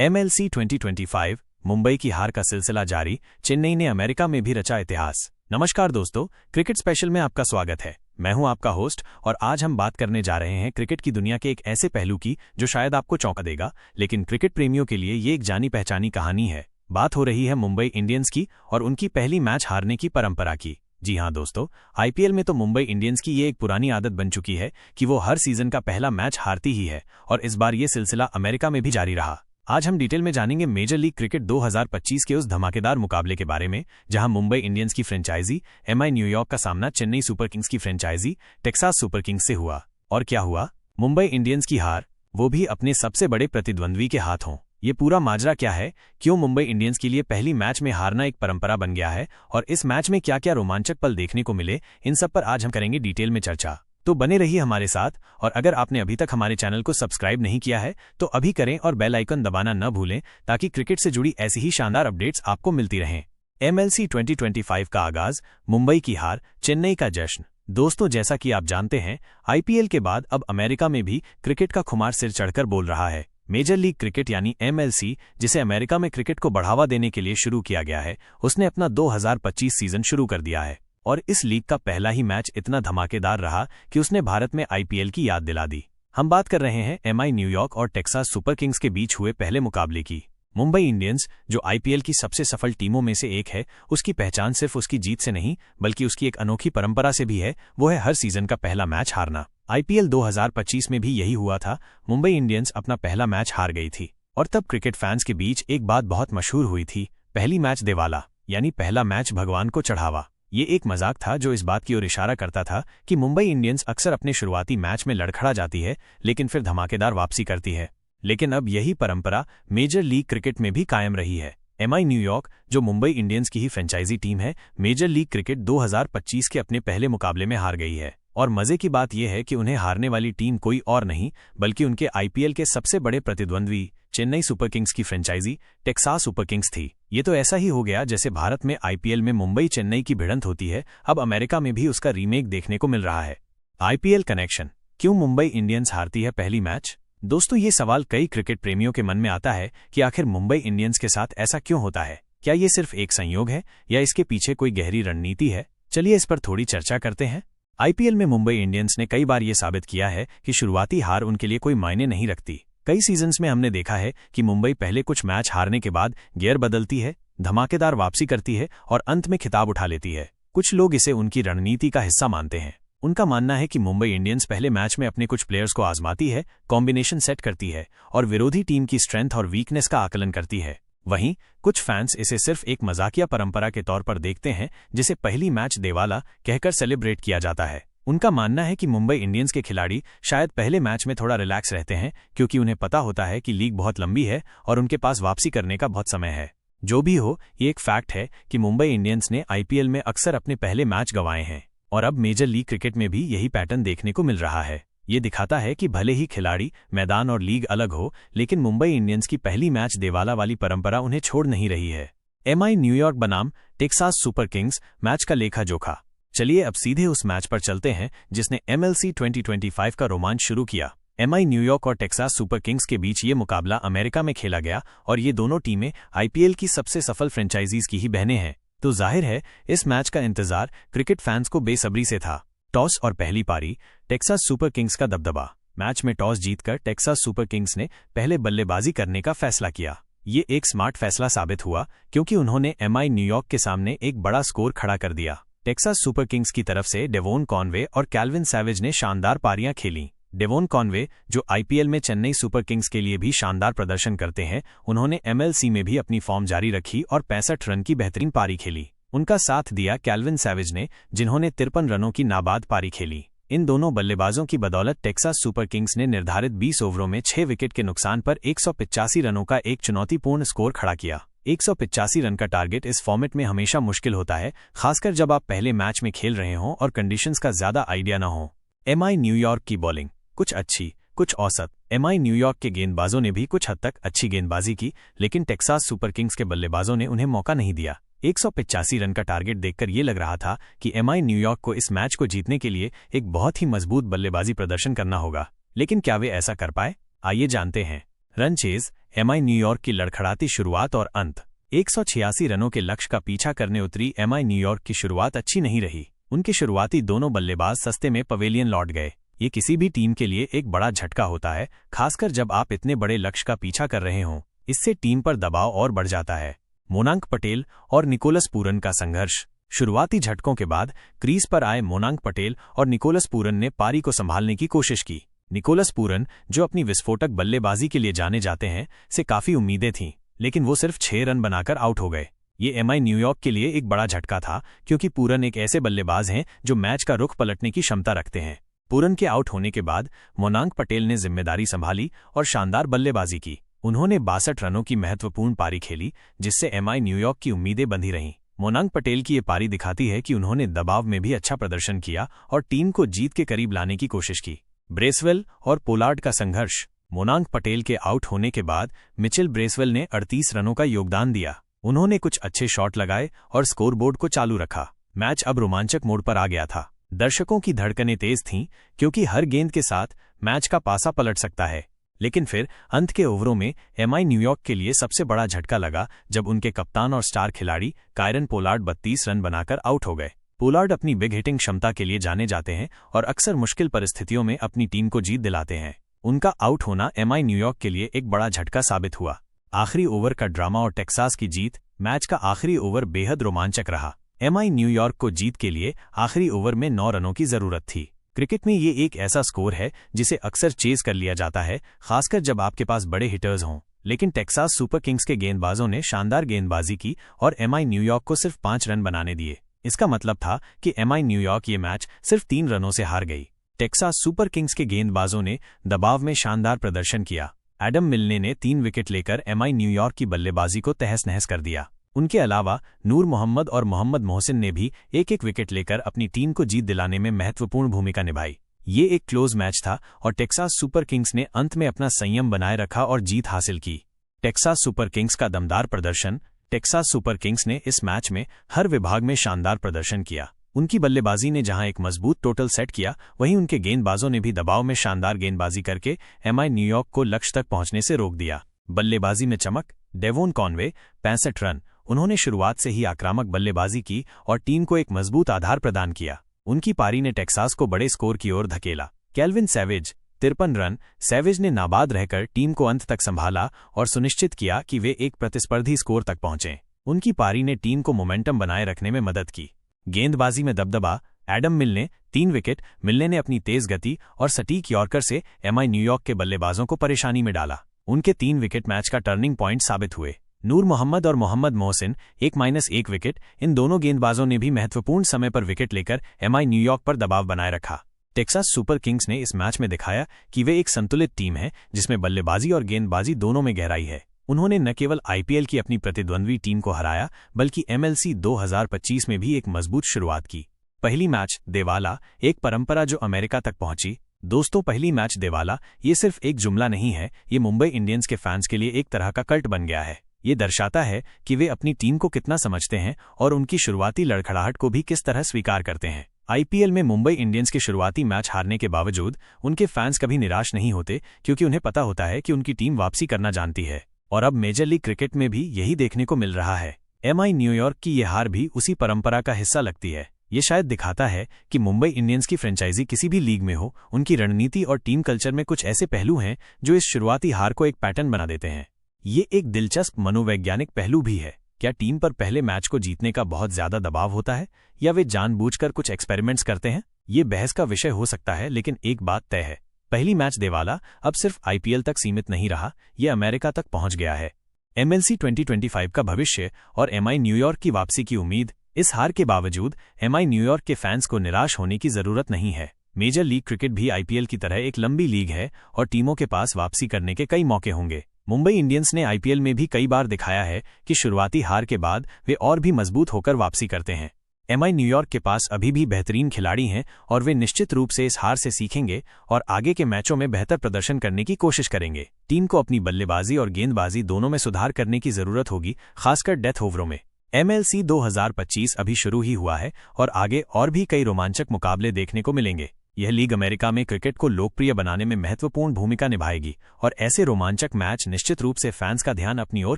MLC 2025 Mumbai की हार का सिलसिला जारी, चेन्नई ने अमेरिका में भी रचा इतिहास। नमस्कार दोस्तों, क्रिकेट स्पेशल में आपका स्वागत है। मैं हूं आपका होस्ट और आज हम बात करने जा रहे हैं क्रिकेट की दुनिया के एक ऐसे पहलू की जो शायद आपको चौंका देगा, लेकिन क्रिकेट प्रेमियों के लिए ये एक जानी पहचानी कहानी है। बात हो रही है मुंबई इंडियंस की और उनकी पहली मैच हारने की परंपरा की। जी हां दोस्तों, IPL में तो मुंबई इंडियंस की ये एक पुरानी आदत बन चुकी है कि वो हर सीजन का पहला मैच हारती ही है और इस बार ये सिलसिला अमेरिका में भी जारी रहा। आज हम डिटेल में जानेंगे मेजर लीग क्रिकेट 2025 के उस धमाकेदार मुकाबले के बारे में जहां मुंबई इंडियंस की फ्रेंचाइजी MI न्यूयॉर्क का सामना चेन्नई सुपर किंग्स की फ्रेंचाइजी टेक्सास सुपर किंग्स से हुआ। और क्या हुआ? मुंबई इंडियंस की हार, वो भी अपने सबसे बड़े प्रतिद्वंद्वी के हाथों। ये पूरा माजरा क्या है? क्यों मुंबई इंडियंस के लिए पहली मैच में हारना एक परंपरा बन गया है और इस मैच में क्या क्या रोमांचक पल देखने को मिले, इन सब पर आज हम करेंगे डिटेल में चर्चा। तो बने रहिए हमारे साथ, और अगर आपने अभी तक हमारे चैनल को सब्सक्राइब नहीं किया है तो अभी करें और बेल आइकन दबाना न भूलें ताकि क्रिकेट से जुड़ी ऐसी ही शानदार अपडेट्स आपको मिलती रहें। MLC 2025 का आगाज, मुंबई की हार, चेन्नई का जश्न। दोस्तों, जैसा कि आप जानते हैं, IPL के बाद अब अमेरिका में भी क्रिकेट का खुमार सिर चढ़कर बोल रहा है। मेजर लीग क्रिकेट यानी MLC, जिसे अमेरिका में क्रिकेट को बढ़ावा देने के लिए शुरू किया गया है, उसने अपना 2025 सीजन शुरू कर दिया है और इस लीग का पहला ही मैच इतना धमाकेदार रहा कि उसने भारत में IPL की याद दिला दी। हम बात कर रहे हैं MI न्यूयॉर्क और टेक्सास सुपर किंग्स के बीच हुए पहले मुकाबले की। मुंबई इंडियंस, जो IPL की सबसे सफल टीमों में से एक है, उसकी पहचान सिर्फ उसकी जीत से नहीं बल्कि उसकी एक अनोखी परंपरा से भी है, वो है हर सीजन का पहला मैच हारना। IPL 2025 में भी यही हुआ था। मुंबई इंडियंस अपना पहला मैच हार गई थी और तब क्रिकेट फैंस के बीच एक बात बहुत मशहूर हुई थी, पहली मैच देवाला, यानी पहला मैच भगवान को चढ़ावा। ये एक मजाक था जो इस बात की ओर इशारा करता था कि मुंबई इंडियंस अक्सर अपने शुरुआती मैच में लड़खड़ा जाती है लेकिन फिर धमाकेदार वापसी करती है। लेकिन अब यही परंपरा मेजर लीग क्रिकेट में भी कायम रही है। MI न्यूयॉर्क, जो मुंबई इंडियंस की ही फ्रेंचाइजी टीम है, मेजर लीग क्रिकेट 2025 के अपने पहले मुकाबले में हार गई है। और मजे की बात यह है कि उन्हें हारने वाली टीम कोई और नहीं बल्कि उनके IPL के सबसे बड़े प्रतिद्वंद्वी चेन्नई सुपर किंग्स की फ्रेंचाइजी टेक्सास सुपर किंग्स थी। ये तो ऐसा ही हो गया जैसे भारत में IPL में मुंबई चेन्नई की भिड़ंत होती है, अब अमेरिका में भी उसका रीमेक देखने को मिल रहा है। IPL कनेक्शन, क्यों मुंबई इंडियंस हारती है पहली मैच? दोस्तों, ये सवाल कई क्रिकेट प्रेमियों के मन में आता है कि आखिर मुंबई इंडियंस के साथ ऐसा क्यों होता है। क्या ये सिर्फ एक संयोग है या इसके पीछे कोई गहरी रणनीति है? चलिए इस पर थोड़ी चर्चा करते हैं। IPL में मुंबई इंडियंस ने कई बार ये साबित किया है कि शुरुआती हार उनके लिए कोई मायने नहीं रखती। कई सीजन्स में हमने देखा है कि मुंबई पहले कुछ मैच हारने के बाद गियर बदलती है, धमाकेदार वापसी करती है और अंत में खिताब उठा लेती है। कुछ लोग इसे उनकी रणनीति का हिस्सा मानते हैं। उनका मानना है कि मुंबई इंडियंस पहले मैच में अपने कुछ प्लेयर्स को आजमाती है, कॉम्बिनेशन सेट करती है और विरोधी टीम की स्ट्रेंथ और वीकनेस का आकलन करती है। वहीं कुछ फैंस इसे सिर्फ एक मजाकिया परंपरा के तौर पर देखते हैं जिसे पहली मैच देवाला कहकर सेलिब्रेट किया जाता है। उनका मानना है कि मुंबई इंडियंस के खिलाड़ी शायद पहले मैच में थोड़ा रिलैक्स रहते हैं क्योंकि उन्हें पता होता है कि लीग बहुत लंबी है और उनके पास वापसी करने का बहुत समय है। जो भी हो, ये एक फैक्ट है कि मुंबई इंडियंस ने IPL में अक्सर अपने पहले मैच गंवाए हैं और अब मेजर लीग क्रिकेट में भी यही पैटर्न देखने को मिल रहा है। ये दिखाता है कि भले ही खिलाड़ी, मैदान और लीग अलग हो, लेकिन मुंबई इंडियंस की पहली मैच देवाला वाली परंपरा उन्हें छोड़ नहीं रही है। MI न्यूयॉर्क बनाम टेक्सास सुपर किंग्स मैच का लेखा जोखा। चलिए अब सीधे उस मैच पर चलते हैं जिसने MLC 2025 का रोमांच शुरू किया। MI न्यूयॉर्क और टेक्सास सुपर किंग्स के बीच ये मुकाबला अमेरिका में खेला गया और ये दोनों टीमें IPL की सबसे सफल फ्रेंचाइजीज की ही बहनें हैं, तो जाहिर है इस मैच का इंतजार क्रिकेट फैंस को बेसब्री से था। टॉस और पहली पारी, टेक्सास सुपर किंग्स का दबदबा। मैच में टॉस जीतकर टेक्सास सुपर किंग्स ने पहले बल्लेबाजी करने का फैसला किया। ये एक स्मार्ट फैसला साबित हुआ क्योंकि उन्होंने MI न्यूयॉर्क के सामने एक बड़ा स्कोर खड़ा कर दिया। टेक्सास सुपर किंग्स की तरफ से डेवोन कॉनवे और कैल्विन सैवेज ने शानदार पारियां खेलीं। डेवोन कॉनवे, जो IPL में चेन्नई सुपर किंग्स के लिए भी शानदार प्रदर्शन करते हैं, उन्होंने MLC में भी अपनी फॉर्म जारी रखी और 65 रन की बेहतरीन पारी खेली। उनका साथ दिया कैल्विन सैवेज ने, जिन्होंने 53 रनों की नाबाद पारी खेली। इन दोनों बल्लेबाजों की बदौलत टेक्सास सुपर किंग्स ने निर्धारित 20 ओवरों में 6 विकेट के नुकसान पर 185 रनों का एक चुनौतीपूर्ण स्कोर खड़ा किया। 185 रन का टारगेट इस फॉर्मेट में हमेशा मुश्किल होता है, खासकर जब आप पहले मैच में खेल रहे हों और कंडीशंस का ज्यादा आइडिया न हो। MI न्यूयॉर्क की बॉलिंग, कुछ अच्छी कुछ औसत। MI न्यूयॉर्क के गेंदबाजों ने भी कुछ हद तक अच्छी गेंदबाजी की, लेकिन टेक्सास सुपर किंग्स के बल्लेबाजों ने उन्हें मौका नहीं दिया। 185 रन का टारगेट देखकर ये लग रहा था कि MI न्यूयॉर्क को इस मैच को जीतने के लिए एक बहुत ही मजबूत बल्लेबाजी प्रदर्शन करना होगा, लेकिन क्या वे ऐसा कर पाए? आइए जानते हैं। रन चेज, एमआई न्यूयॉर्क की लड़खड़ाती शुरुआत और अंत। 186 रनों के लक्ष्य का पीछा करने उतरी एमआई न्यूयॉर्क की शुरुआत अच्छी नहीं रही। उनके शुरुआती दोनों बल्लेबाज सस्ते में पवेलियन लौट गए। ये किसी भी टीम के लिए एक बड़ा झटका होता है, खासकर जब आप इतने बड़े लक्ष्य का पीछा कर रहे हों। इससे टीम पर दबाव और बढ़ जाता है। मोनांक पटेल और निकोलस पूरन का संघर्ष। शुरुआती झटकों के बाद क्रीज पर आए मोनांक पटेल और निकोलस पूरन ने पारी को संभालने की कोशिश की। निकोलस पूरन, जो अपनी विस्फोटक बल्लेबाजी के लिए जाने जाते हैं, से काफी उम्मीदें थीं, लेकिन वो सिर्फ 6 रन बनाकर आउट हो गए। ये एमआई न्यूयॉर्क के लिए एक बड़ा झटका था, क्योंकि पूरन एक ऐसे बल्लेबाज हैं जो मैच का रुख पलटने की क्षमता रखते हैं। पूरन के आउट होने के बाद मोनांक पटेल ने जिम्मेदारी संभाली और शानदार बल्लेबाजी की। उन्होंने 62 रनों की महत्वपूर्ण पारी खेली, जिससे एमआई न्यूयॉर्क की उम्मीदें बंधी रहीं। मोनांक पटेल की ये पारी दिखाती है कि उन्होंने दबाव में भी अच्छा प्रदर्शन किया और टीम को जीत के करीब लाने की कोशिश की। ब्रेसवेल और पोलार्ड का संघर्ष। मोनांक पटेल के आउट होने के बाद मिचेल ब्रेसवेल ने 38 रनों का योगदान दिया। उन्होंने कुछ अच्छे शॉट लगाए और स्कोरबोर्ड को चालू रखा। मैच अब रोमांचक मोड पर आ गया था। दर्शकों की धड़कनें तेज थीं, क्योंकि हर गेंद के साथ मैच का पासा पलट सकता है। लेकिन फिर अंत के ओवरों में एमआई न्यूयॉर्क के लिए सबसे बड़ा झटका लगा, जब उनके कप्तान और स्टार खिलाड़ी कायरन पोलार्ड 32 रन बनाकर आउट हो गए। पोलार्ड अपनी बिग हिटिंग क्षमता के लिए जाने जाते हैं और अक्सर मुश्किल परिस्थितियों में अपनी टीम को जीत दिलाते हैं। उनका आउट होना एमआई न्यूयॉर्क के लिए एक बड़ा झटका साबित हुआ। आखिरी ओवर का ड्रामा और टेक्सास की जीत। मैच का आखिरी ओवर बेहद रोमांचक रहा। एमआई न्यूयॉर्क को जीत के लिए आखिरी ओवर में 9 रनों की जरूरत थी। क्रिकेट में ये एक ऐसा स्कोर है जिसे अक्सर चेज कर लिया जाता है, खासकर जब आपके पास बड़े हिटर्स हों। लेकिन टेक्सास सुपर किंग्स के गेंदबाजों ने शानदार गेंदबाजी की और एमआई न्यूयॉर्क को सिर्फ 5 रन बनाने दिए। इसका मतलब था कि एमआई न्यूयॉर्क ये मैच सिर्फ 3 रनों से हार गई। टेक्सास सुपर किंग्स के गेंदबाजों ने दबाव में शानदार प्रदर्शन किया। एडम मिलने ने 3 विकेट लेकर एमआई न्यूयॉर्क की बल्लेबाजी को तहस नहस कर दिया। उनके अलावा नूर मोहम्मद और मोहम्मद मोहसिन ने भी एक एक विकेट लेकर अपनी टीम को जीत दिलाने में महत्वपूर्ण भूमिका निभाई। ये एक क्लोज मैच था और टेक्सास सुपर किंग्स ने अंत में अपना संयम बनाए रखा और जीत हासिल की। टेक्सास सुपर किंग्स का दमदार प्रदर्शन। टेक्सास सुपर किंग्स ने इस मैच में हर विभाग में शानदार प्रदर्शन किया। उनकी बल्लेबाजी ने जहां एक मजबूत टोटल सेट किया, वहीं उनके गेंदबाजों ने भी दबाव में शानदार गेंदबाजी करके एमआई न्यूयॉर्क को लक्ष्य तक पहुंचने से रोक दिया। बल्लेबाजी में चमक। Devon Conway 65 run. उन्होंने शुरुआत से ही आक्रामक बल्लेबाजी की और टीम को एक मजबूत आधार प्रदान किया। उनकी पारी ने टेक्सास को बड़े स्कोर की ओर धकेला। Kelvin savage 53 run. सैवेज ने नाबाद रहकर टीम को अंत तक संभाला और सुनिश्चित किया कि वे एक प्रतिस्पर्धी स्कोर तक पहुंचे। उनकी पारी ने टीम को मोमेंटम बनाए रखने में मदद की। गेंदबाजी में दबदबा। एडम मिलने 3 विकेट। मिलने ने अपनी तेज गति और सटीक यॉर्कर से एमआई न्यूयॉर्क के बल्लेबाजों को परेशानी में डाला। उनके 3 विकेट मैच का टर्निंग पॉइंट साबित हुए। नूर मोहम्मद और मोहम्मद मोहसिन 1-1 विकेट। इन दोनों गेंदबाजों ने भी महत्वपूर्ण समय पर विकेट लेकर एमआई न्यूयॉर्क पर दबाव बनाए रखा। टेक्सास सुपर किंग्स ने इस मैच में दिखाया कि वे एक संतुलित टीम है, जिसमें बल्लेबाजी और गेंदबाजी दोनों में गहराई है। उन्होंने न केवल आईपीएल की अपनी प्रतिद्वंद्वी टीम को हराया, बल्कि एमएलसी 2025 में भी एक मजबूत शुरुआत की। पहली मैच देवाला, एक परंपरा जो अमेरिका तक पहुंची। दोस्तों, पहली मैच देवाला ये सिर्फ एक जुमला नहीं है, ये मुंबई इंडियंस के फैंस के लिए एक तरह का कल्ट बन गया है। ये दर्शाता है कि वे अपनी टीम को कितना समझते हैं और उनकी शुरुआती लड़खड़ाहट को भी किस तरह स्वीकार करते हैं। आईपीएल में मुंबई इंडियंस के शुरुआती मैच हारने के बावजूद उनके फैंस कभी निराश नहीं होते, क्योंकि उन्हें पता होता है कि उनकी टीम वापसी करना जानती है। और अब मेजर लीग क्रिकेट में भी यही देखने को मिल रहा है। एमआई न्यूयॉर्क की ये हार भी उसी परंपरा का हिस्सा लगती है। ये शायद दिखाता है कि मुंबई इंडियंस की फ्रेंचाइजी किसी भी लीग में हो, उनकी रणनीति और टीम कल्चर में कुछ ऐसे पहलू हैं जो इस शुरुआती हार को एक पैटर्न बना देते हैं। ये एक दिलचस्प मनोवैज्ञानिक पहलू भी है। क्या टीम पर पहले मैच को जीतने का बहुत ज्यादा दबाव होता है, या वे जानबूझकर कुछ एक्सपेरिमेंट्स करते हैं? ये बहस का विषय हो सकता है, लेकिन एक बात तय है, पहली मैच देवाला अब सिर्फ आईपीएल तक सीमित नहीं रहा, ये अमेरिका तक पहुंच गया है। एमएलसी 2025 का भविष्य और एमआई न्यूयॉर्क की वापसी की उम्मीद। इस हार के बावजूद एमआई न्यूयॉर्क के फैंस को निराश होने की जरूरत नहीं है। मेजर लीग क्रिकेट भी आईपीएल की तरह एक लंबी लीग है और टीमों के पास वापसी करने के कई मौके होंगे। मुंबई इंडियंस ने आईपीएल में भी कई बार दिखाया है कि शुरुआती हार के बाद वे और भी मजबूत होकर वापसी करते हैं। एमआई न्यूयॉर्क के पास अभी भी बेहतरीन खिलाड़ी हैं और वे निश्चित रूप से इस हार से सीखेंगे और आगे के मैचों में बेहतर प्रदर्शन करने की कोशिश करेंगे। टीम को अपनी बल्लेबाजी और गेंदबाजी दोनों में सुधार करने की जरूरत होगी, खासकर डेथ ओवरों में। एमएलसी 2025 अभी शुरू ही हुआ है और आगे और भी कई रोमांचक मुकाबले देखने को मिलेंगे। यह लीग अमेरिका में क्रिकेट को लोकप्रिय बनाने में महत्वपूर्ण भूमिका निभाएगी और ऐसे रोमांचक मैच निश्चित रूप से फैंस का ध्यान अपनी ओर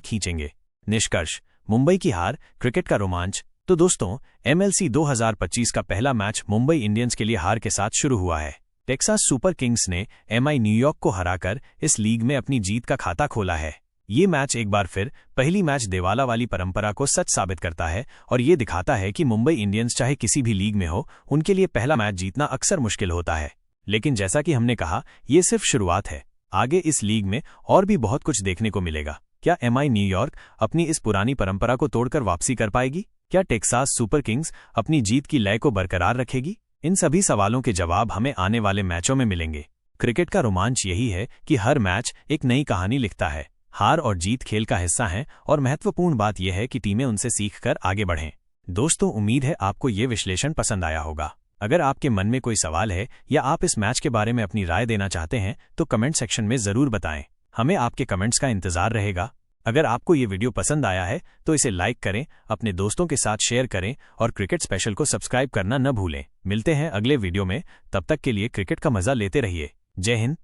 खींचेंगे। निष्कर्ष, मुंबई की हार, क्रिकेट का रोमांच। तो दोस्तों, एमएलसी 2025 का पहला मैच मुंबई इंडियंस के लिए हार के साथ शुरू हुआ है। टेक्सास सुपर किंग्स ने एमआई न्यूयॉर्क को हराकर इस लीग में अपनी जीत का खाता खोला है। ये मैच एक बार फिर पहली मैच देवाला वाली परंपरा को सच साबित करता है और ये दिखाता है कि मुंबई इंडियंस चाहे किसी भी लीग में हो, उनके लिए पहला मैच जीतना अक्सर मुश्किल होता है। लेकिन जैसा कि हमने कहा, ये सिर्फ शुरुआत है। आगे इस लीग में और भी बहुत कुछ देखने को मिलेगा। क्या एमआई न्यूयॉर्क अपनी इस पुरानी परंपरा को तोड़कर वापसी कर पाएगी? क्या टेक्सास सुपर किंग्स अपनी जीत की लय को बरकरार रखेगी? इन सभी सवालों के जवाब हमें आने वाले मैचों में मिलेंगे। क्रिकेट का रोमांच यही है कि हर मैच एक नई कहानी लिखता है। हार और जीत खेल का हिस्सा हैं और महत्वपूर्ण बात यह है कि टीमें उनसे सीखकर आगे बढ़ें। दोस्तों, उम्मीद है आपको ये विश्लेषण पसंद आया होगा। अगर आपके मन में कोई सवाल है या आप इस मैच के बारे में अपनी राय देना चाहते हैं तो कमेंट सेक्शन में जरूर बताएं। हमें आपके कमेंट्स का इंतजार रहेगा। अगर आपको ये वीडियो पसंद आया है तो इसे लाइक करें, अपने दोस्तों के साथ शेयर करें और क्रिकेट स्पेशल को सब्सक्राइब करना न भूलें। मिलते हैं अगले वीडियो में, तब तक के लिए क्रिकेट का मजा लेते रहिए। जय हिंद।